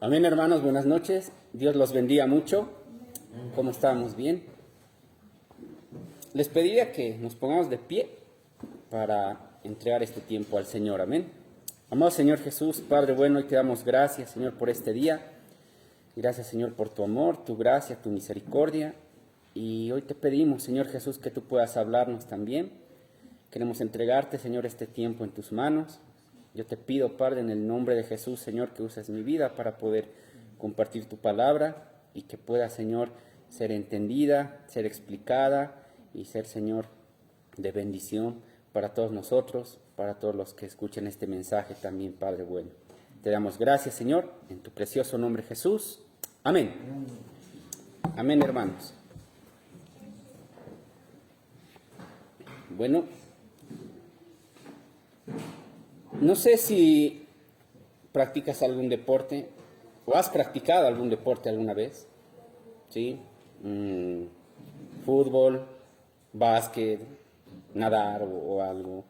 Amén, hermanos, buenas noches. Dios los bendiga mucho. ¿Cómo estamos? ¿Bien? Les pediría que nos pongamos de pie para entregar este tiempo al Señor. Amén. Amado Señor Jesús, Padre bueno, hoy te damos gracias, Señor, por este día. Gracias, Señor, por tu amor, tu gracia, tu misericordia. Y hoy te pedimos, Señor Jesús, que tú puedas hablarnos también. Queremos entregarte, Señor, este tiempo en tus manos. Yo te pido, Padre, en el nombre de Jesús, Señor, que uses mi vida para poder compartir tu palabra y que pueda, Señor, ser entendida, ser explicada y ser, Señor, de bendición para todos nosotros, para todos los que escuchen este mensaje también, Padre bueno. Te damos gracias, Señor, en tu precioso nombre Jesús. Amén. Amén, hermanos. Bueno, no sé si practicas algún deporte o has practicado algún deporte alguna vez, ¿sí? Fútbol, básquet, nadar o algo.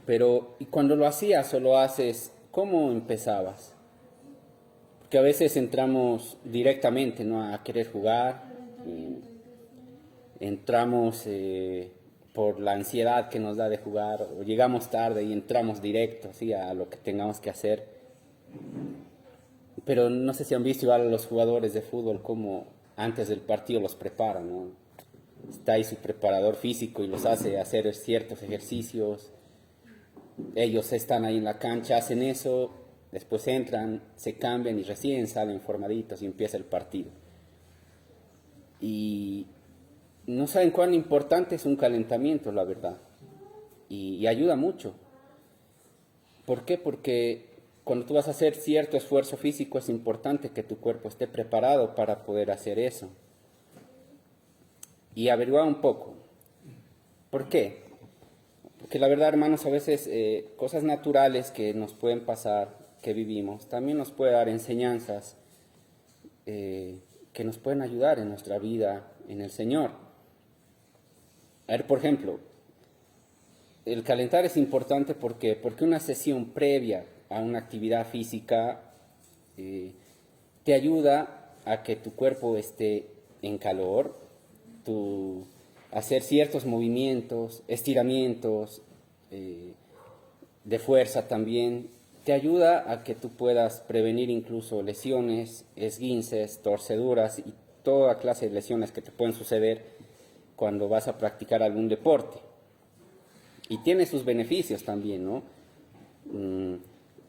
Pero, ¿y cuando lo hacías o lo haces, cómo empezabas? Porque a veces entramos directamente, ¿no?, a querer jugar, entramos por la ansiedad que nos da de jugar, o llegamos tarde y entramos directo, ¿sí?, a lo que tengamos que hacer. Pero no sé si han visto igual a los jugadores de fútbol como antes del partido los preparan, ¿no? Está ahí su preparador físico y los hace hacer ciertos ejercicios. Ellos están ahí en la cancha, hacen eso, después entran, se cambian y recién salen formaditos y empieza el partido. Y no saben cuán importante es un calentamiento, la verdad. Y ayuda mucho. ¿Por qué? Porque cuando tú vas a hacer cierto esfuerzo físico es importante que tu cuerpo esté preparado para poder hacer eso. Y averiguar un poco. ¿Por qué? Porque la verdad, hermanos, a veces cosas naturales que nos pueden pasar, que vivimos, también nos puede dar enseñanzas que nos pueden ayudar en nuestra vida en el Señor. A ver, por ejemplo, el calentar es importante porque una sesión previa a una actividad física te ayuda a que tu cuerpo esté en calor, hacer ciertos movimientos, estiramientos de fuerza también, te ayuda a que tú puedas prevenir incluso lesiones, esguinces, torceduras y toda clase de lesiones que te pueden suceder cuando vas a practicar algún deporte. Y tiene sus beneficios también, ¿no?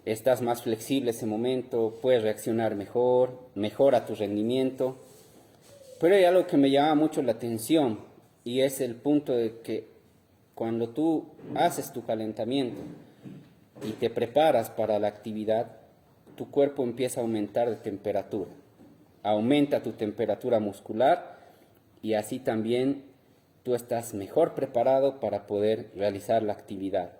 Estás más flexible ese momento, puedes reaccionar mejor, mejora tu rendimiento. Pero hay algo que me llama mucho la atención y es el punto de que cuando tú haces tu calentamiento y te preparas para la actividad, tu cuerpo empieza a aumentar de temperatura. Aumenta tu temperatura muscular y así también tú estás mejor preparado para poder realizar la actividad.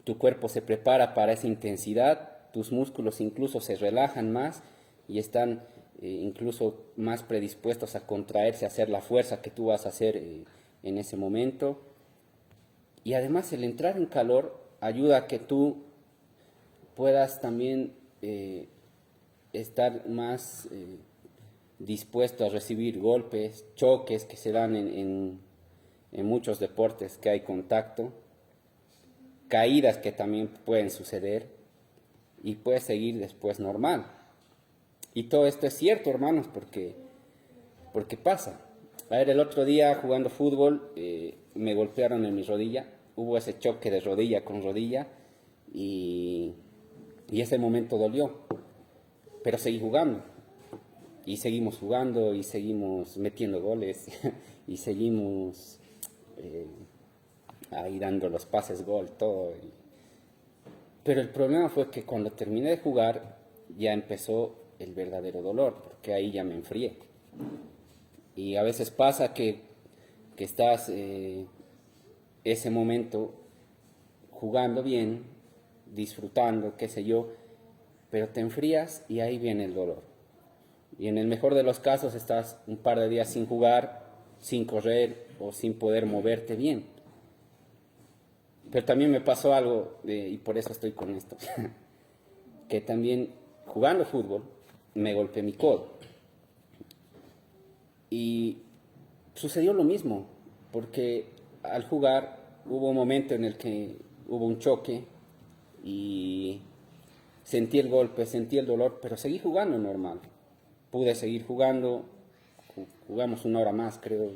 Tu cuerpo se prepara para esa intensidad, tus músculos incluso se relajan más y están incluso más predispuestos a contraerse, a hacer la fuerza que tú vas a hacer en ese momento. Y además el entrar en calor ayuda a que tú puedas también estar más dispuesto a recibir golpes, choques que se dan en muchos deportes que hay contacto, caídas que también pueden suceder y puedes seguir después normal. Y todo esto es cierto, hermanos, porque pasa. A ver, el otro día jugando fútbol me golpearon en mi rodilla, hubo ese choque de rodilla con rodilla y ese momento dolió, pero seguí jugando. Y seguimos jugando y seguimos metiendo goles y seguimos ahí dando los pases gol, todo. Pero el problema fue que cuando terminé de jugar ya empezó el verdadero dolor, porque ahí ya me enfrié. Y a veces pasa que estás ese momento jugando bien, disfrutando, qué sé yo, pero te enfrías y ahí viene el dolor. Y en el mejor de los casos estás un par de días sin jugar, sin correr o sin poder moverte bien. Pero también me pasó algo y por eso estoy con esto. que también jugando fútbol me golpeé mi codo. Y sucedió lo mismo, porque al jugar hubo un momento en el que hubo un choque y sentí el golpe, sentí el dolor, pero seguí jugando normal. Pude seguir jugando, jugamos una hora más, creo.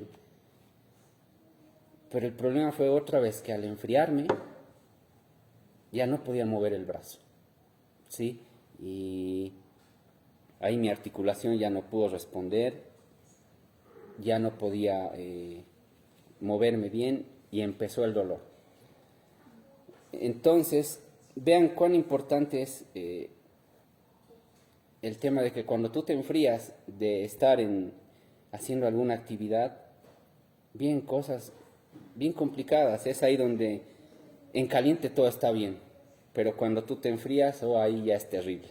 Pero el problema fue otra vez que al enfriarme ya no podía mover el brazo, ¿sí? Y ahí mi articulación ya no pudo responder, ya no podía moverme bien y empezó el dolor. Entonces, vean cuán importante es el tema de que cuando tú te enfrías de estar haciendo alguna actividad, bien cosas bien complicadas, es ahí donde en caliente todo está bien, pero cuando tú te enfrías, ahí ya es terrible.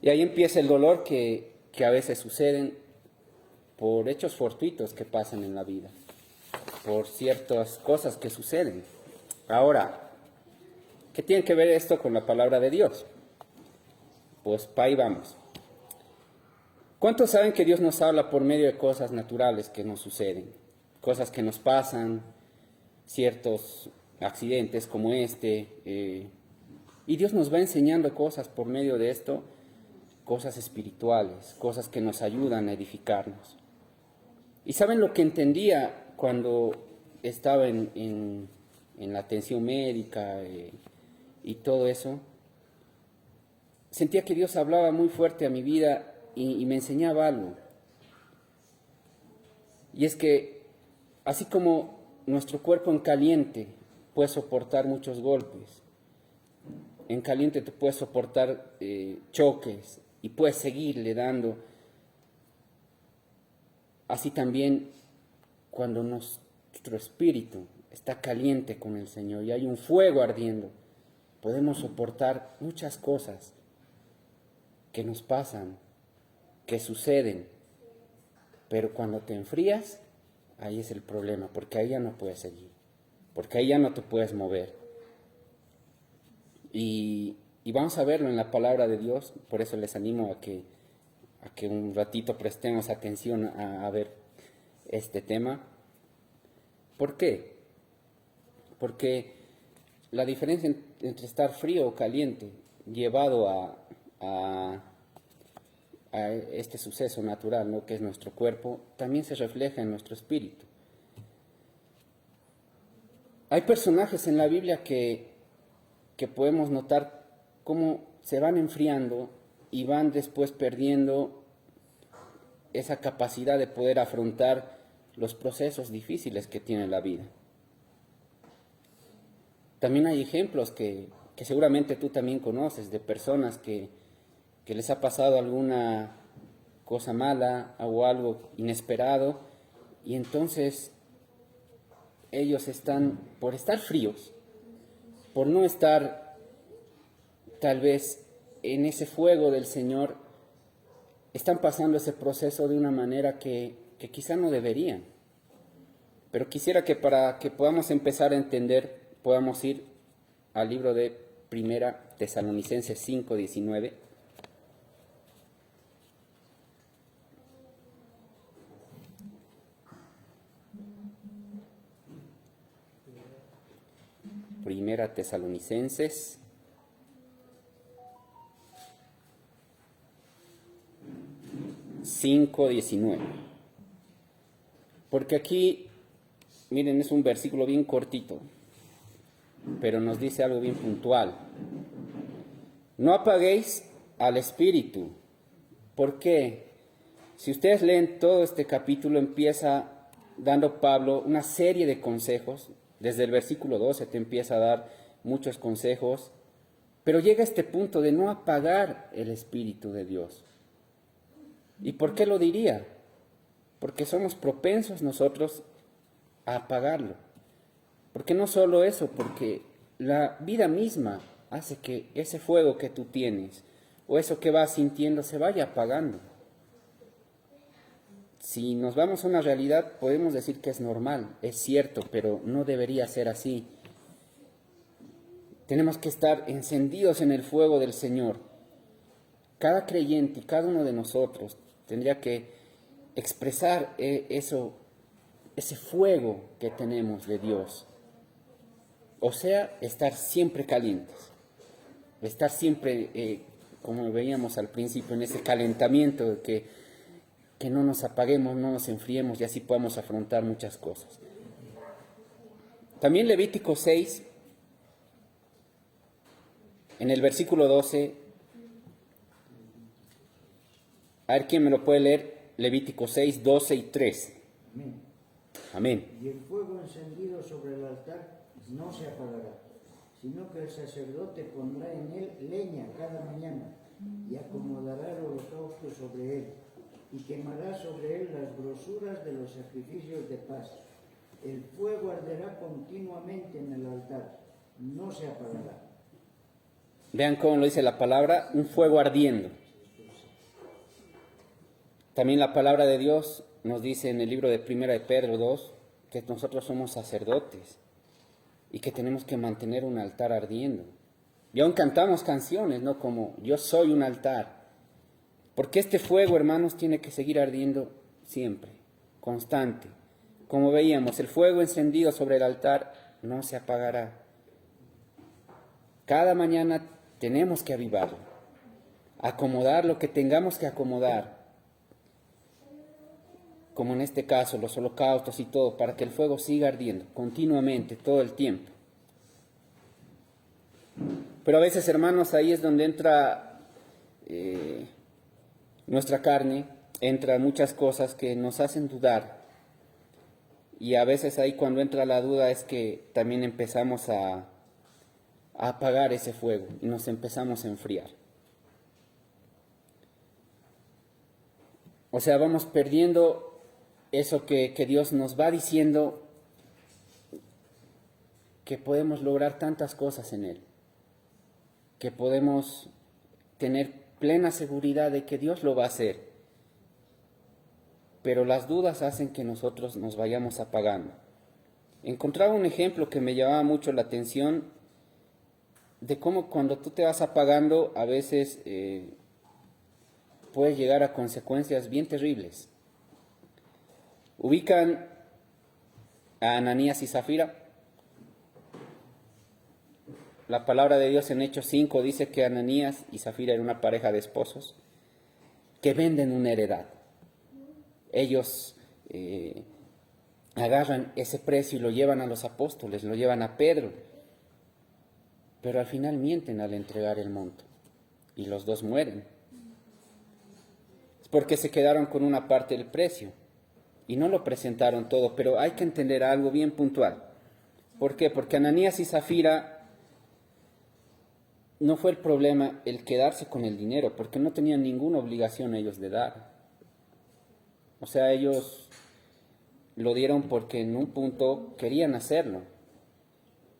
Y ahí empieza el dolor que a veces suceden por hechos fortuitos que pasan en la vida, por ciertas cosas que suceden. Ahora, ¿qué tiene que ver esto con la palabra de Dios? Pues para ahí vamos. ¿Cuántos saben que Dios nos habla por medio de cosas naturales que nos suceden? Cosas que nos pasan, ciertos accidentes como este, y Dios nos va enseñando cosas por medio de esto, cosas espirituales, cosas que nos ayudan a edificarnos. ¿Y saben lo que entendía cuando estaba en la atención médica y todo eso? Sentía que Dios hablaba muy fuerte a mi vida y me enseñaba algo. Y es que así como nuestro cuerpo en caliente puede soportar muchos golpes, en caliente tú puedes soportar choques y puedes seguirle dando, así también cuando nuestro espíritu está caliente con el Señor y hay un fuego ardiendo, podemos soportar muchas cosas que nos pasan, que suceden, pero cuando te enfrías, ahí es el problema, porque ahí ya no puedes seguir, porque ahí ya no te puedes mover. Y vamos a verlo en la palabra de Dios, por eso les animo a que un ratito prestemos atención a ver este tema. ¿Por qué? Porque la diferencia entre estar frío o caliente, llevado a este suceso natural, ¿no?, que es nuestro cuerpo, también se refleja en nuestro espíritu. Hay personajes en la Biblia que podemos notar cómo se van enfriando y van después perdiendo esa capacidad de poder afrontar los procesos difíciles que tiene la vida. También hay ejemplos que seguramente tú también conoces de personas que les ha pasado alguna cosa mala o algo inesperado y entonces ellos están, por estar fríos, por no estar tal vez en ese fuego del Señor, están pasando ese proceso de una manera que quizá no deberían. Pero quisiera que para que podamos empezar a entender, podamos ir al libro de Primera Tesalonicenses 5:19. Primera Tesalonicenses 5:19. Porque aquí, miren, es un versículo bien cortito, pero nos dice algo bien puntual. No apaguéis al espíritu. ¿Por qué? Si ustedes leen todo este capítulo, empieza dando Pablo una serie de consejos. Desde el versículo 12 te empieza a dar muchos consejos, pero llega a este punto de no apagar el Espíritu de Dios. ¿Y por qué lo diría? Porque somos propensos nosotros a apagarlo. Porque no solo eso, porque la vida misma hace que ese fuego que tú tienes o eso que vas sintiendo se vaya apagando. Si nos vamos a una realidad, podemos decir que es normal, es cierto, pero no debería ser así. Tenemos que estar encendidos en el fuego del Señor. Cada creyente y cada uno de nosotros tendría que expresar ese fuego que tenemos de Dios. O sea, estar siempre calientes, estar siempre, como veíamos al principio, en ese calentamiento de que no nos apaguemos, no nos enfriemos y así podamos afrontar muchas cosas. También Levítico 6, en el versículo 12, a ver quién me lo puede leer, Levítico 6, 12 y 3. Amén. Amén. Y el fuego encendido sobre el altar no se apagará, sino que el sacerdote pondrá en él leña cada mañana y acomodará el holocausto sobre él y quemará sobre él las grosuras de los sacrificios de paz. El fuego arderá continuamente en el altar, no se apagará. Vean cómo lo dice la palabra, un fuego ardiendo. También la palabra de Dios nos dice en el libro de Primera de Pedro 2 que nosotros somos sacerdotes y que tenemos que mantener un altar ardiendo. Y aún cantamos canciones, ¿no? Como yo soy un altar. Porque este fuego, hermanos, tiene que seguir ardiendo siempre, constante. Como veíamos, el fuego encendido sobre el altar no se apagará. Cada mañana tenemos que avivarlo, acomodar lo que tengamos que acomodar, como en este caso los holocaustos y todo, para que el fuego siga ardiendo continuamente, todo el tiempo. Pero a veces, hermanos, ahí es donde entra nuestra carne, entran muchas cosas que nos hacen dudar. Y a veces ahí cuando entra la duda es que también empezamos a apagar ese fuego y nos empezamos a enfriar. O sea, vamos perdiendo eso que Dios nos va diciendo, que podemos lograr tantas cosas en Él, que podemos tener plena seguridad de que Dios lo va a hacer. Pero las dudas hacen que nosotros nos vayamos apagando. Encontraba un ejemplo que me llamaba mucho la atención de cómo cuando tú te vas apagando a veces puedes llegar a consecuencias bien terribles. Ubican a Ananías y Zafira. La palabra de Dios en Hechos 5 dice que Ananías y Zafira eran una pareja de esposos que venden una heredad. Ellos agarran ese precio y lo llevan a los apóstoles, lo llevan a Pedro, pero al final mienten al entregar el monto y los dos mueren. Es porque se quedaron con una parte del precio y no lo presentaron todo, pero hay que entender algo bien puntual. ¿Por qué? Porque Ananías y Zafira no fue el problema el quedarse con el dinero, porque no tenían ninguna obligación ellos de dar. O sea, ellos lo dieron porque en un punto querían hacerlo,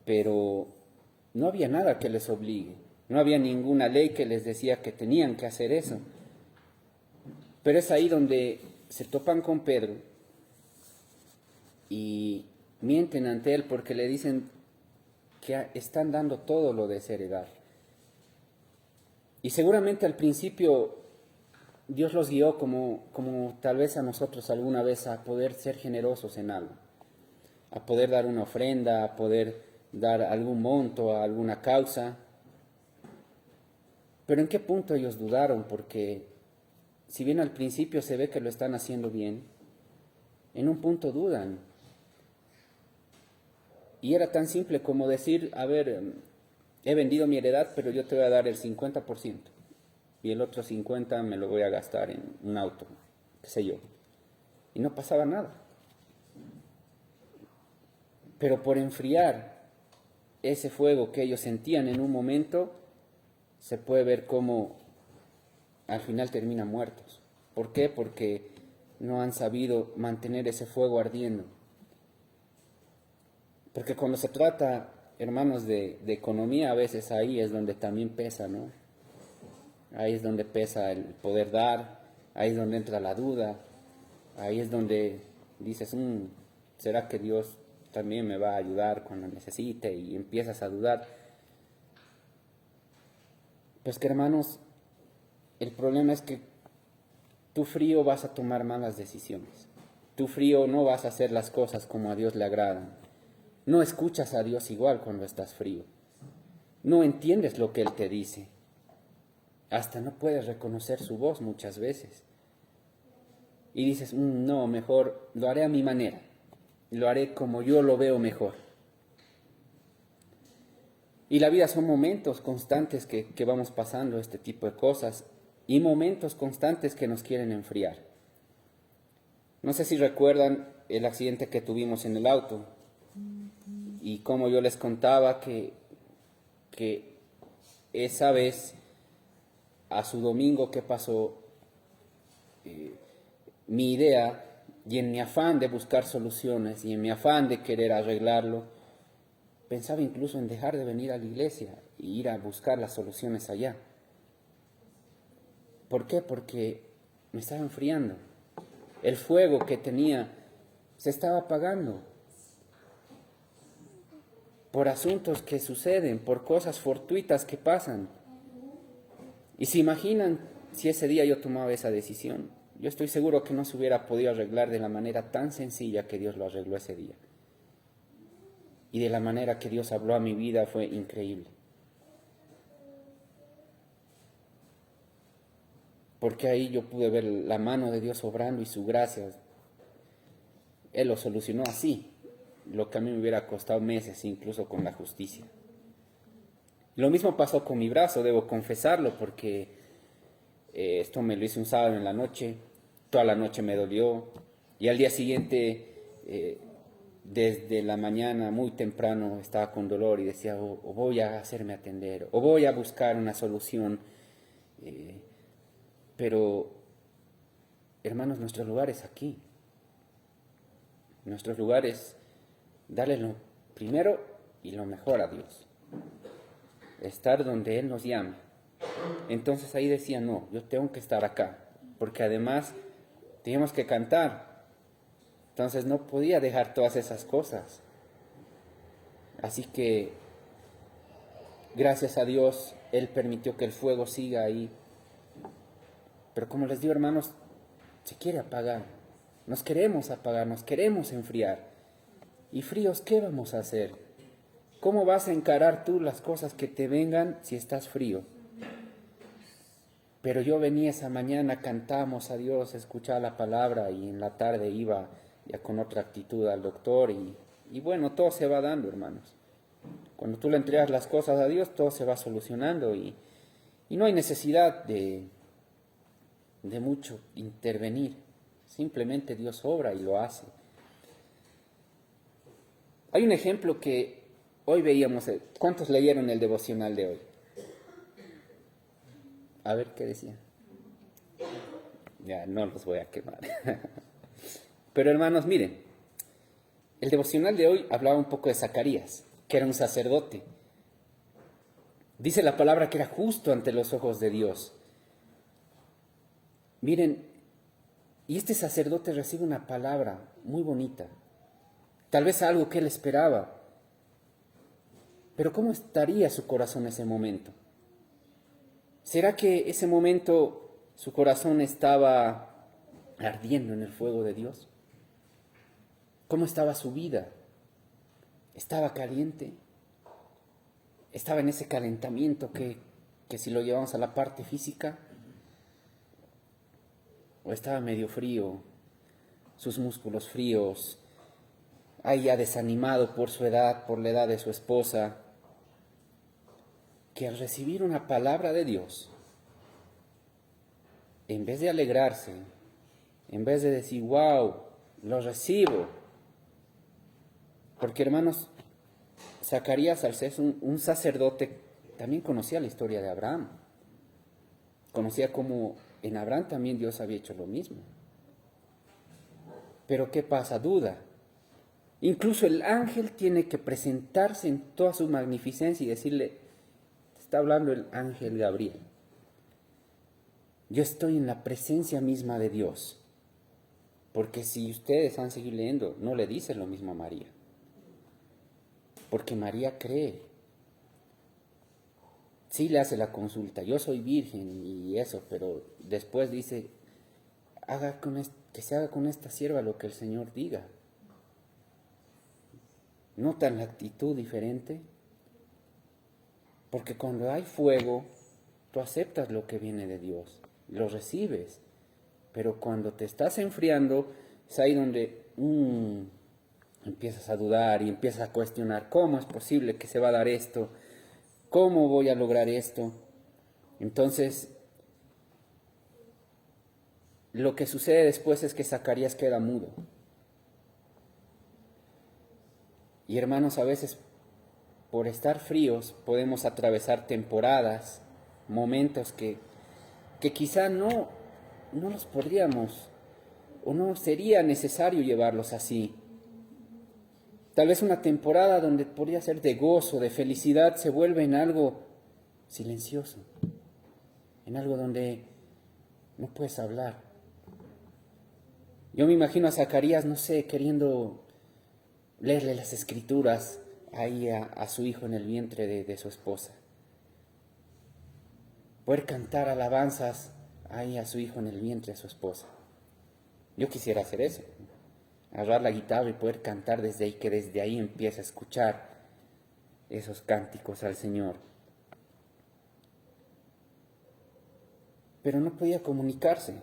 pero no había nada que les obligue, no había ninguna ley que les decía que tenían que hacer eso. Pero es ahí donde se topan con Pedro y mienten ante él porque le dicen que están dando todo lo de esa heredad. Y seguramente al principio Dios los guió como tal vez a nosotros alguna vez a poder ser generosos en algo, a poder dar una ofrenda, a poder dar algún monto a alguna causa. Pero ¿en qué punto ellos dudaron? Porque si bien al principio se ve que lo están haciendo bien, en un punto dudan. Y era tan simple como decir, a ver, he vendido mi heredad, pero yo te voy a dar el 50%. Y el otro 50 me lo voy a gastar en un auto, qué sé yo. Y no pasaba nada. Pero por enfriar ese fuego que ellos sentían en un momento, se puede ver cómo al final terminan muertos. ¿Por qué? Porque no han sabido mantener ese fuego ardiendo. Porque cuando se trata, hermanos, de economía, a veces ahí es donde también pesa, ¿no? Ahí es donde pesa el poder dar, ahí es donde entra la duda, ahí es donde dices, ¿será que Dios también me va a ayudar cuando necesite? Y empiezas a dudar. Pues que hermanos, el problema es que tu frío vas a tomar malas decisiones. Tu frío no vas a hacer las cosas como a Dios le agradan. No escuchas a Dios igual cuando estás frío. No entiendes lo que Él te dice. Hasta no puedes reconocer su voz muchas veces. Y dices, no, mejor lo haré a mi manera. Lo haré como yo lo veo mejor. Y la vida son momentos constantes que vamos pasando este tipo de cosas y momentos constantes que nos quieren enfriar. No sé si recuerdan el accidente que tuvimos en el auto y como yo les contaba que esa vez a su domingo que pasó, mi idea y en mi afán de buscar soluciones y en mi afán de querer arreglarlo, pensaba incluso en dejar de venir a la iglesia e ir a buscar las soluciones allá. ¿Por qué? Porque me estaba enfriando. El fuego que tenía se estaba apagando. Por asuntos que suceden, por cosas fortuitas que pasan. Y se imaginan si ese día yo tomaba esa decisión. Yo estoy seguro que no se hubiera podido arreglar de la manera tan sencilla que Dios lo arregló ese día. Y de la manera que Dios habló a mi vida fue increíble. Porque ahí yo pude ver la mano de Dios obrando y su gracia. Él lo solucionó así, lo que a mí me hubiera costado meses, incluso con la justicia. Lo mismo pasó con mi brazo, debo confesarlo, porque esto me lo hice un sábado en la noche, toda la noche me dolió, y al día siguiente, desde la mañana muy temprano, estaba con dolor y decía, o voy a hacerme atender, o voy a buscar una solución. Pero, hermanos, nuestro lugar es aquí. Nuestro lugar es darle lo primero y lo mejor a Dios. Estar donde Él nos llama. Entonces ahí decía, no, yo tengo que estar acá. Porque además teníamos que cantar. Entonces no podía dejar todas esas cosas. Así que, gracias a Dios, Él permitió que el fuego siga ahí. Pero como les digo, hermanos, se quiere apagar. Nos queremos apagar, nos queremos enfriar. ¿Y fríos qué vamos a hacer? ¿Cómo vas a encarar tú las cosas que te vengan si estás frío? Pero yo venía esa mañana, cantamos a Dios, escuchaba la palabra y en la tarde iba ya con otra actitud al doctor y bueno, todo se va dando, hermanos. Cuando tú le entregas las cosas a Dios, todo se va solucionando y no hay necesidad de mucho intervenir. Simplemente Dios obra y lo hace. Hay un ejemplo que hoy veíamos. ¿Cuántos leyeron el devocional de hoy? A ver qué decían. Ya, no los voy a quemar. Pero hermanos, miren, el devocional de hoy hablaba un poco de Zacarías, que era un sacerdote. Dice la palabra que era justo ante los ojos de Dios. Miren, y este sacerdote recibe una palabra muy bonita, tal vez algo que él esperaba. Pero ¿cómo estaría su corazón en ese momento? ¿Será que ese momento su corazón estaba ardiendo en el fuego de Dios? ¿Cómo estaba su vida? ¿Estaba caliente? ¿Estaba en ese calentamiento que si lo llevamos a la parte física? ¿O estaba medio frío, sus músculos fríos, ahí ya desanimado por su edad, por la edad de su esposa, que al recibir una palabra de Dios, en vez de alegrarse, en vez de decir, wow, lo recibo, porque hermanos, Zacarías, al ser un sacerdote, también conocía la historia de Abraham, conocía cómo en Abraham también Dios había hecho lo mismo. Pero ¿qué pasa? Duda. Incluso el ángel tiene que presentarse en toda su magnificencia y decirle, está hablando el ángel Gabriel. Yo estoy en la presencia misma de Dios. Porque si ustedes han seguido leyendo, no le dice lo mismo a María. Porque María cree. sí le hace la consulta, yo soy virgen y eso, pero después dice, que se haga con esta sierva lo que el Señor diga. ¿Notan la actitud diferente? Porque cuando hay fuego, tú aceptas lo que viene de Dios, lo recibes. Pero cuando te estás enfriando, es ahí donde empiezas a dudar y empiezas a cuestionar, ¿cómo es posible que se va a dar esto? ¿Cómo voy a lograr esto? Entonces, lo que sucede después es que Zacarías queda mudo. Y hermanos, a veces por estar fríos podemos atravesar temporadas, momentos que quizá no los podríamos o no sería necesario llevarlos así. Tal vez una temporada donde podría ser de gozo, de felicidad, se vuelve en algo silencioso, en algo donde no puedes hablar. Yo me imagino a Zacarías, no sé, queriendo leerle las escrituras ahí a su hijo en el vientre de su esposa. Poder cantar alabanzas ahí a su hijo en el vientre de su esposa. Yo quisiera hacer eso, agarrar la guitarra y poder cantar desde ahí, que desde ahí empiece a escuchar esos cánticos al Señor. Pero no podía comunicarse,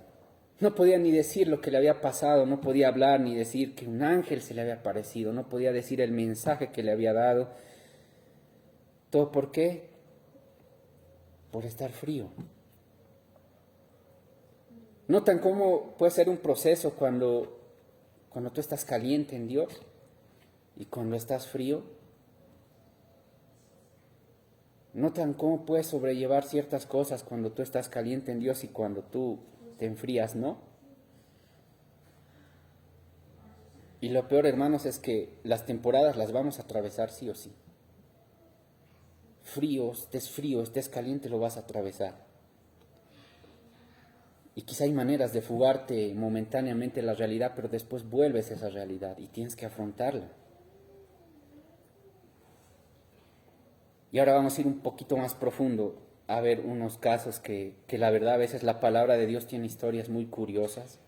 no podía ni decir lo que le había pasado, no podía hablar ni decir que un ángel se le había aparecido, no podía decir el mensaje que le había dado. ¿Todo por qué? Por estar frío. ¿Notan cómo puede ser un proceso cuando tú estás caliente en Dios y cuando estás frío? ¿Notan cómo puedes sobrellevar ciertas cosas cuando tú estás caliente en Dios y cuando tú te enfrías, no? Y lo peor, hermanos, es que las temporadas las vamos a atravesar sí o sí. Frío, estés caliente, lo vas a atravesar. Y quizá hay maneras de fugarte momentáneamente la realidad, pero después vuelves a esa realidad y tienes que afrontarla. Y ahora vamos a ir un poquito más profundo a ver unos casos que la verdad a veces la palabra de Dios tiene historias muy curiosas.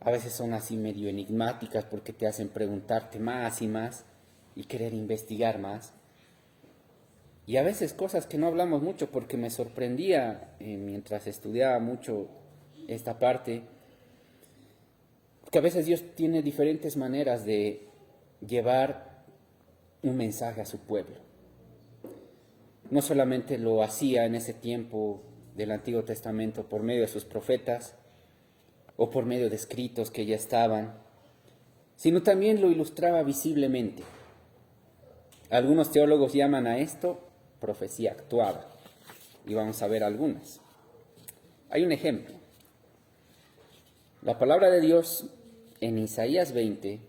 A veces son así medio enigmáticas porque te hacen preguntarte más y más y querer investigar más. Y a veces cosas que no hablamos mucho porque me sorprendía mientras estudiaba mucho esta parte, que a veces Dios tiene diferentes maneras de llevar un mensaje a su pueblo. No solamente lo hacía en ese tiempo del Antiguo Testamento por medio de sus profetas o por medio de escritos que ya estaban, sino también lo ilustraba visiblemente. Algunos teólogos llaman a esto profecía actuada, y vamos a ver algunas. Hay un ejemplo. La palabra de Dios en Isaías 20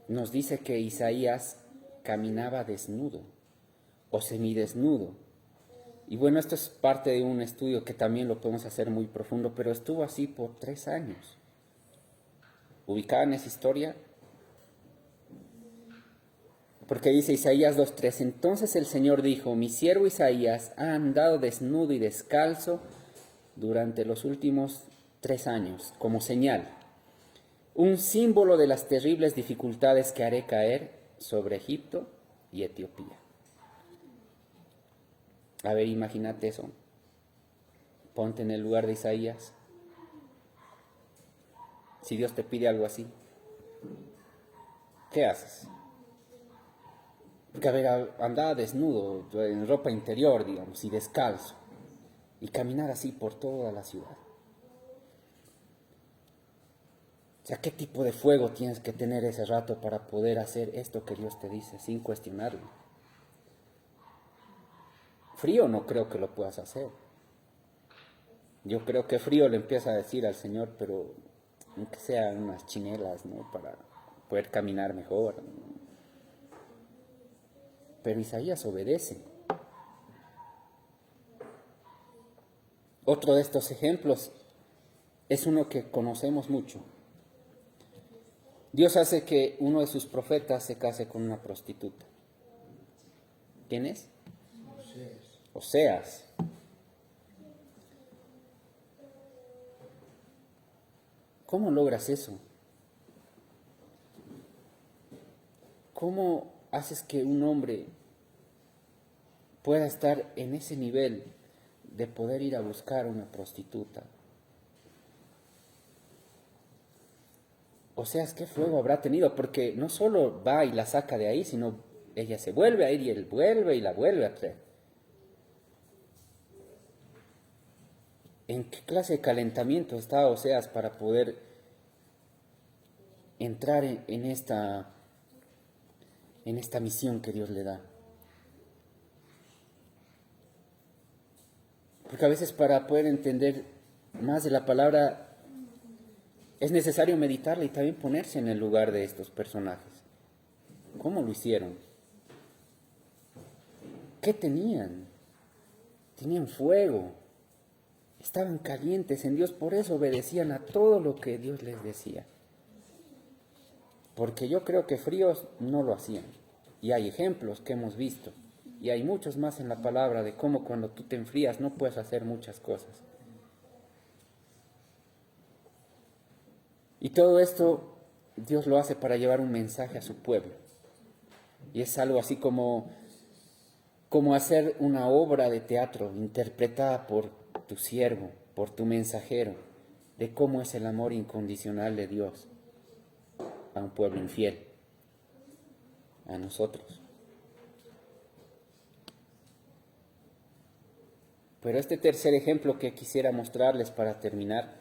nos dice que Isaías caminaba desnudo o semidesnudo. Y bueno, esto es parte de un estudio que también lo podemos hacer muy profundo, pero estuvo así por 3 años. ¿Ubicaban esa historia? Porque dice Isaías 2:3, entonces el Señor dijo, mi siervo Isaías ha andado desnudo y descalzo durante los últimos 3 años, como señal, un símbolo de las terribles dificultades que haré caer sobre Egipto y Etiopía. A ver, imagínate eso. Ponte en el lugar de Isaías. Si Dios te pide algo así, ¿qué haces? Porque a ver, andaba desnudo, en ropa interior, digamos, y descalzo, y caminar así por toda la ciudad. O sea, ¿qué tipo de fuego tienes que tener ese rato para poder hacer esto que Dios te dice sin cuestionarlo? Frío no creo que lo puedas hacer. Yo creo que frío le empieza a decir al Señor, pero aunque sean unas chinelas, ¿no? Para poder caminar mejor. Pero Isaías obedece. Otro de estos ejemplos es uno que conocemos mucho. Dios hace que uno de sus profetas se case con una prostituta. ¿Quién es? Oseas. Oseas. ¿Cómo logras eso? ¿Cómo haces que un hombre pueda estar en ese nivel de poder ir a buscar una prostituta? Oseas, ¿qué fuego habrá tenido? Porque no solo va y la saca de ahí, sino ella se vuelve a ir y él vuelve y la vuelve a traer. ¿En qué clase de calentamiento está Oseas para poder entrar en esta misión que Dios le da? Porque a veces para poder entender más de la palabra es necesario meditarla y también ponerse en el lugar de estos personajes. ¿Cómo lo hicieron? ¿Qué tenían? Tenían fuego. Estaban calientes en Dios, por eso obedecían a todo lo que Dios les decía. Porque yo creo que fríos no lo hacían. Y hay ejemplos que hemos visto. Y hay muchos más en la palabra de cómo cuando tú te enfrías no puedes hacer muchas cosas. Y todo esto Dios lo hace para llevar un mensaje a su pueblo. Y es algo así como hacer una obra de teatro interpretada por tu siervo, por tu mensajero, de cómo es el amor incondicional de Dios a un pueblo infiel, a nosotros. Pero este tercer ejemplo que quisiera mostrarles para terminar,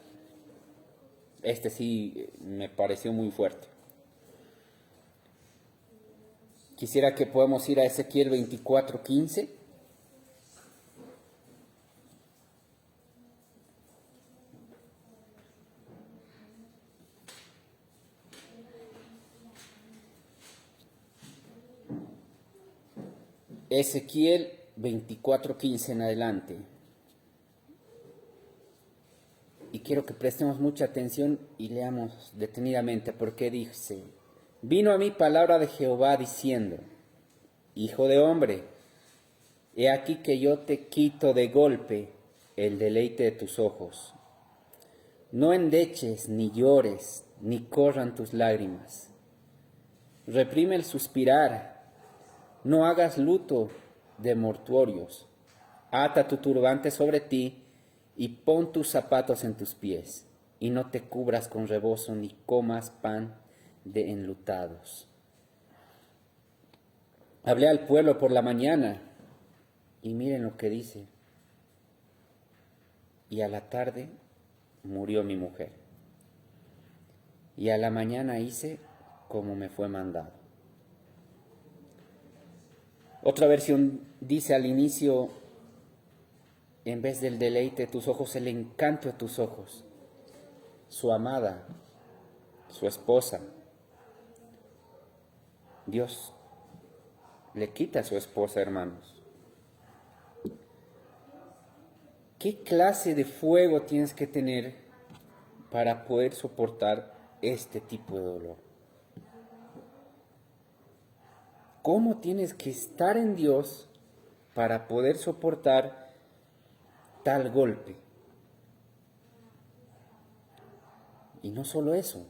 este sí me pareció muy fuerte. Quisiera que podamos ir a Ezequiel 24:15. Ezequiel 24:15 en adelante. Y quiero que prestemos mucha atención y leamos detenidamente porque dice: vino a mí palabra de Jehová diciendo, hijo de hombre, he aquí que yo te quito de golpe el deleite de tus ojos. No endeches, ni llores, ni corran tus lágrimas. Reprime el suspirar, no hagas luto de mortuorios. Ata tu turbante sobre ti y pon tus zapatos en tus pies, y no te cubras con rebozo ni comas pan de enlutados. Hablé al pueblo por la mañana, y miren lo que dice. Y a la tarde murió mi mujer, y a la mañana hice como me fue mandado. Otra versión dice al inicio, en vez del deleite de tus ojos, el encanto de tus ojos. Su amada, su esposa. Dios le quita a su esposa, hermanos. ¿Qué clase de fuego tienes que tener para poder soportar este tipo de dolor? ¿Cómo tienes que estar en Dios para poder soportar tal golpe? Y no solo eso,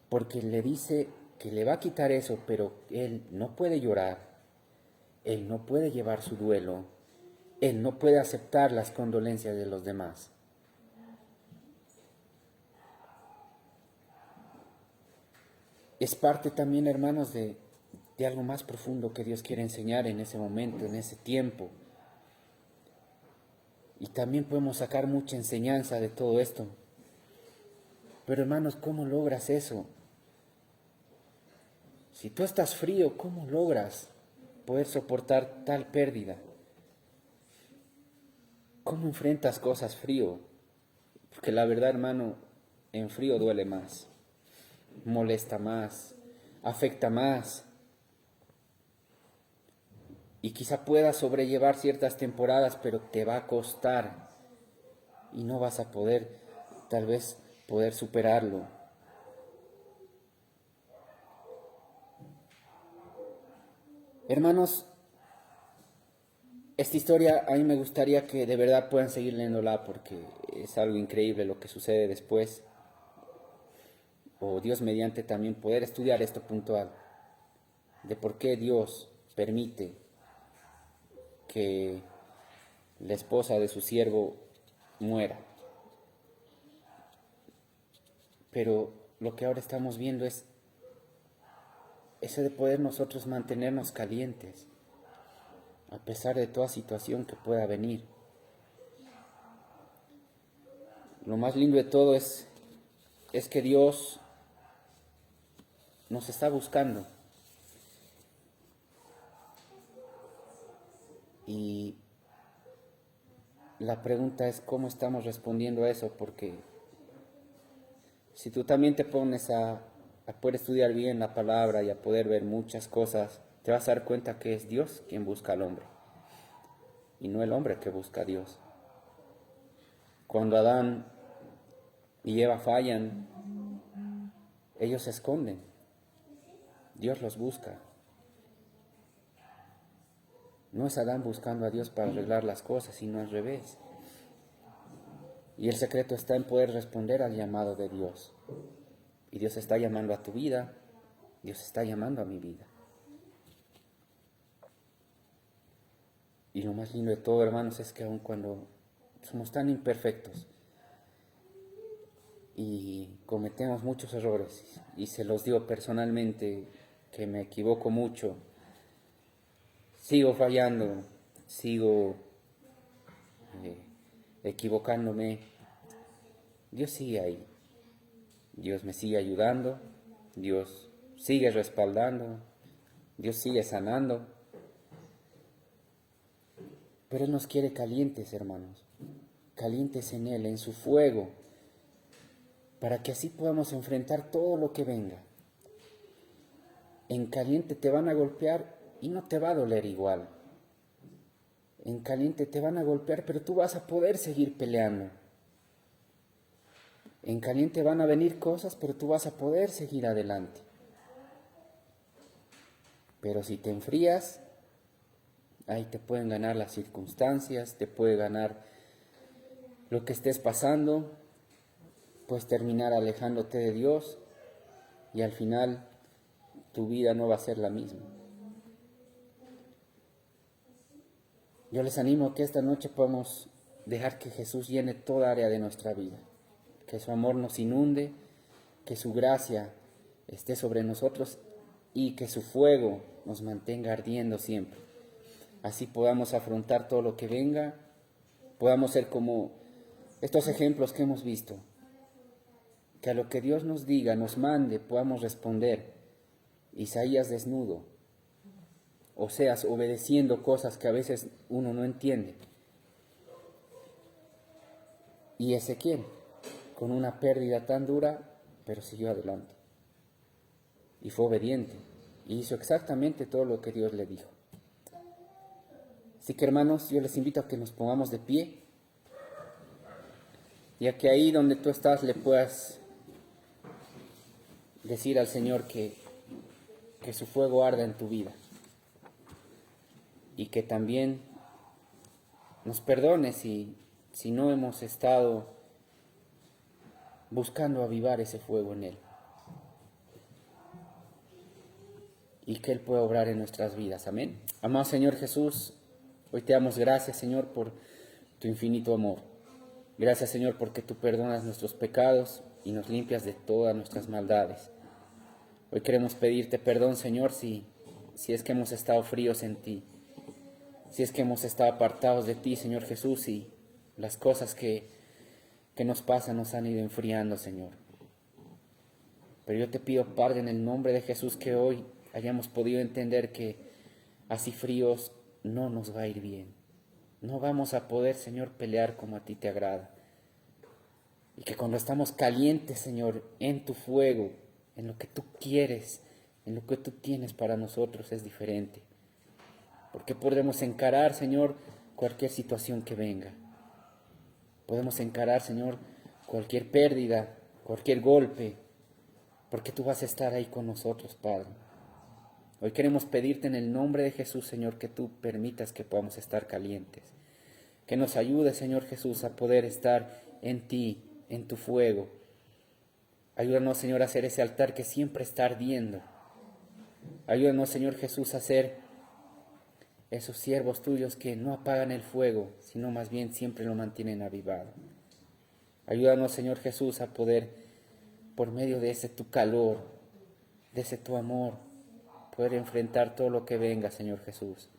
porque le dice que le va a quitar eso, pero él no puede llorar, él no puede llevar su duelo, él no puede aceptar las condolencias de los demás. Es parte también, hermanos, de algo más profundo que Dios quiere enseñar en ese momento, en ese tiempo. Y también podemos sacar mucha enseñanza de todo esto. Pero hermanos, ¿cómo logras eso? Si tú estás frío, ¿cómo logras poder soportar tal pérdida? ¿Cómo enfrentas cosas frío? Porque la verdad, hermano, en frío duele más, molesta más, afecta más. Y quizá puedas sobrellevar ciertas temporadas, pero te va a costar y no vas a poder, tal vez, poder superarlo. Hermanos, Esta historia a mí me gustaría que de verdad puedan seguir leyéndola porque es algo increíble lo que sucede después. O Dios mediante también poder estudiar esto puntual de por qué Dios permite que la esposa de su siervo muera. Pero lo que ahora estamos viendo es eso de poder nosotros mantenernos calientes a pesar de toda situación que pueda venir. Lo más lindo de todo es que Dios nos está buscando. Y la pregunta es cómo estamos respondiendo a eso, porque si tú también te pones a poder estudiar bien la palabra y a poder ver muchas cosas, te vas a dar cuenta que es Dios quien busca al hombre y no el hombre que busca a Dios. Cuando Adán y Eva fallan, ellos se esconden, Dios los busca. No es Adán buscando a Dios para arreglar las cosas, sino al revés. Y el secreto está en poder responder al llamado de Dios. Y Dios está llamando a tu vida, Dios está llamando a mi vida. Y lo más lindo de todo, hermanos, es que aun cuando somos tan imperfectos y cometemos muchos errores, y se los digo personalmente, que me equivoco mucho, sigo fallando, sigo equivocándome, Dios sigue ahí. Dios me sigue ayudando, Dios sigue respaldando, Dios sigue sanando. Pero Él nos quiere calientes, hermanos, calientes en Él, en su fuego, para que así podamos enfrentar todo lo que venga. En caliente te van a golpear y no te va a doler igual. En caliente te van a golpear, pero tú vas a poder seguir peleando. En caliente van a venir cosas, pero tú vas a poder seguir adelante. Pero si te enfrías, ahí te pueden ganar las circunstancias, te puede ganar lo que estés pasando, puedes terminar alejándote de Dios y al final tu vida no va a ser la misma. Yo les animo a que esta noche podamos dejar que Jesús llene toda área de nuestra vida, que su amor nos inunde, que su gracia esté sobre nosotros y que su fuego nos mantenga ardiendo siempre. Así podamos afrontar todo lo que venga, podamos ser como estos ejemplos que hemos visto, que a lo que Dios nos diga, nos mande, podamos responder. Isaías desnudo, Oseas obedeciendo cosas que a veces uno no entiende, y Ezequiel con una pérdida tan dura, pero siguió adelante y fue obediente y hizo exactamente todo lo que Dios le dijo. Así que, hermanos, yo les invito a que nos pongamos de pie y a que ahí donde tú estás le puedas decir al Señor que su fuego arda en tu vida y que también nos perdone si no hemos estado buscando avivar ese fuego en Él, y que Él pueda obrar en nuestras vidas. Amén. Amado Señor Jesús, hoy te damos gracias, Señor, por tu infinito amor. Gracias, Señor, porque tú perdonas nuestros pecados y nos limpias de todas nuestras maldades. Hoy queremos pedirte perdón, Señor, si es que hemos estado fríos en ti, si es que hemos estado apartados de ti, Señor Jesús, y las cosas que nos pasan nos han ido enfriando, Señor. Pero yo te pido, Padre, en el nombre de Jesús, que hoy hayamos podido entender que así fríos no nos va a ir bien. No vamos a poder, Señor, pelear como a ti te agrada. Y que cuando estamos calientes, Señor, en tu fuego, en lo que tú quieres, en lo que tú tienes para nosotros, es diferente. Porque podemos encarar, Señor, cualquier situación que venga. Podemos encarar, Señor, cualquier pérdida, cualquier golpe, porque tú vas a estar ahí con nosotros, Padre. Hoy queremos pedirte en el nombre de Jesús, Señor, que tú permitas que podamos estar calientes. Que nos ayude, Señor Jesús, a poder estar en ti, en tu fuego. Ayúdanos, Señor, a hacer ese altar que siempre está ardiendo. Ayúdanos, Señor Jesús, a ser esos siervos tuyos que no apagan el fuego, sino más bien siempre lo mantienen avivado. Ayúdanos, Señor Jesús, a poder, por medio de ese tu calor, de ese tu amor, poder enfrentar todo lo que venga, Señor Jesús.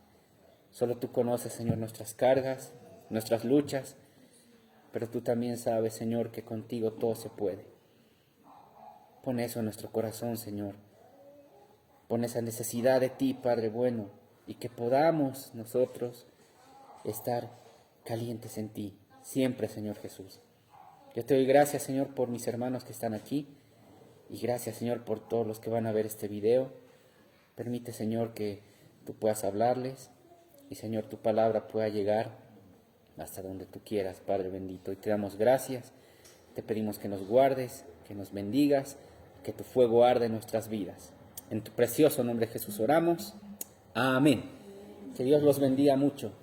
Solo tú conoces, Señor, nuestras cargas, nuestras luchas, pero tú también sabes, Señor, que contigo todo se puede. Pon eso en nuestro corazón, Señor. Pon esa necesidad de ti, Padre bueno, y que podamos nosotros estar calientes en ti, siempre, Señor Jesús. Yo te doy gracias, Señor, por mis hermanos que están aquí, y gracias, Señor, por todos los que van a ver este video. Permite, Señor, que tú puedas hablarles, y, Señor, tu palabra pueda llegar hasta donde tú quieras, Padre bendito. Y te damos gracias, te pedimos que nos guardes, que nos bendigas, que tu fuego arde en nuestras vidas. En tu precioso nombre, Jesús, oramos. Amén. Que Dios los bendiga mucho.